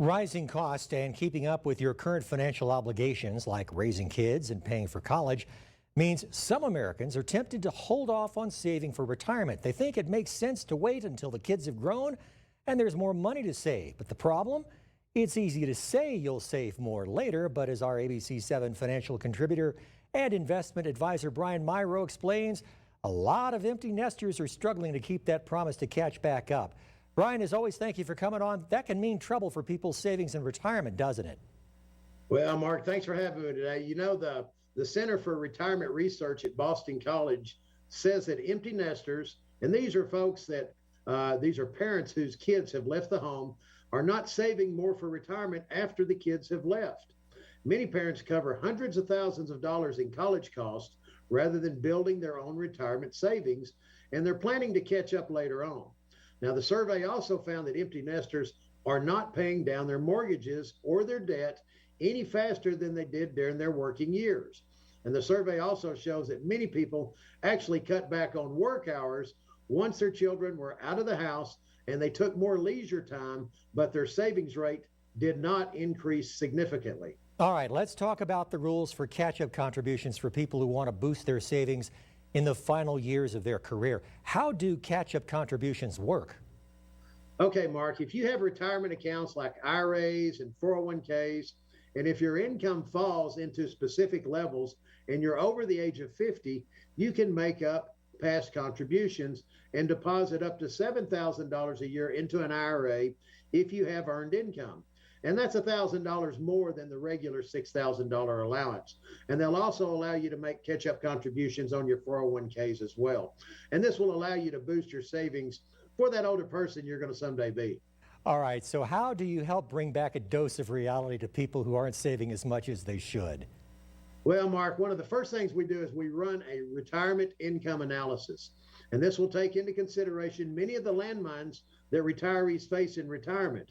Rising costs and keeping up with your current financial obligations, like raising kids and paying for college, means some Americans are tempted to hold off on saving for retirement. They think it makes sense to wait until the kids have grown and there's more money to save. But the problem? It's easy to say you'll save more later, but as our ABC7 financial contributor and investment advisor Brian Mirau explains, a lot of empty nesters are struggling to keep that promise to catch back up. Brian, as always, thank you for coming on. That can mean trouble for people's savings and retirement, doesn't it? Well, Mark, thanks for having me today. You know, the Center for Retirement Research at Boston College says that empty nesters, and these are folks that, these are parents whose kids have left the home, are not saving more for retirement after the kids have left. Many parents cover hundreds of thousands of dollars in college costs rather than building their own retirement savings, and they're planning to catch up later on. Now, the survey also found that empty nesters are not paying down their mortgages or their debt any faster than they did during their working years. And the survey also shows that many people actually cut back on work hours once their children were out of the house and they took more leisure time, but their savings rate did not increase significantly. All right, let's talk about the rules for catch-up contributions for people who want to boost their savings in the final years of their career. How do catch-up contributions work? Okay, Mark, if you have retirement accounts like IRAs and 401ks, and if your income falls into specific levels and you're over the age of 50, you can make up past contributions and deposit up to $7,000 a year into an IRA if you have earned income. And that's $1,000 more than the regular $6,000 allowance. And they'll also allow you to make catch-up contributions on your 401ks as well. And this will allow you to boost your savings for that older person you're going to someday be. All right, so how do you help bring back a dose of reality to people who aren't saving as much as they should? Well, Mark, one of the first things we do is we run a retirement income analysis. And this will take into consideration many of the landmines that retirees face in retirement,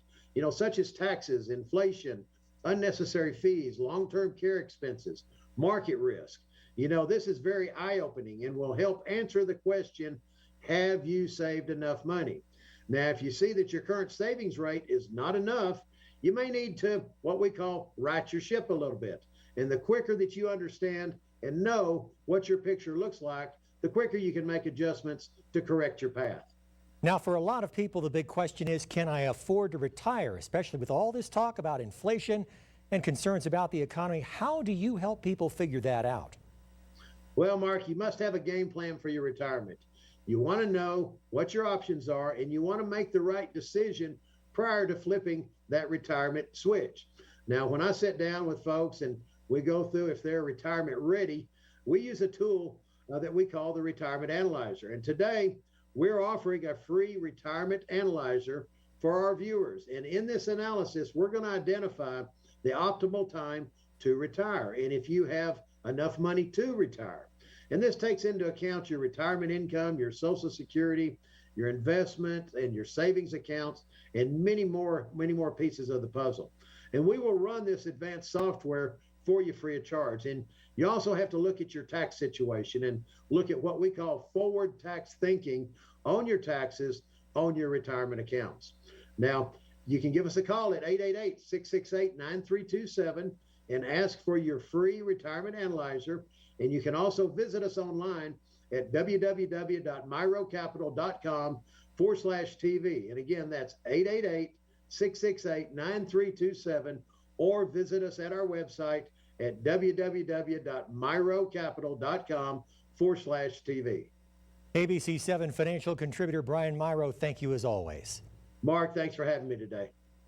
such as taxes, inflation, unnecessary fees, long-term care expenses, market risk. This is very eye-opening and will help answer the question, have you saved enough money? Now, if you see that your current savings rate is not enough, you may need to, what we call, right your ship a little bit. And the quicker that you understand and know what your picture looks like, the quicker you can make adjustments to correct your path. Now, for a lot of people, the big question is, can I afford to retire? Especially with all this talk about inflation and concerns about the economy, how do you help people figure that out? Well, Mark, you must have a game plan for your retirement. You want to know what your options are, and you want to make the right decision prior to flipping that retirement switch. Now, when I sit down with folks and we go through if they're retirement ready, we use a tool that we call the Retirement Analyzer. And today, we're offering a free retirement analyzer for our viewers. And in this analysis, we're going to identify the optimal time to retire and if you have enough money to retire. And this takes into account your retirement income, your Social Security, your investment, and your savings accounts, and many more pieces of the puzzle. And we will run this advanced software for you free of charge. And you also have to look at your tax situation and look at what we call forward tax thinking on your taxes on your retirement accounts. Now, you can give us a call at 888-668-9327 and ask for your free retirement analyzer. And you can also visit us online at www.mirocapital.com/TV. And again, that's 888-668-9327, or visit us at our website at www.mirocapital.com/TV. ABC7 financial contributor Brian Mirau, thank you as always. Mark, thanks for having me today.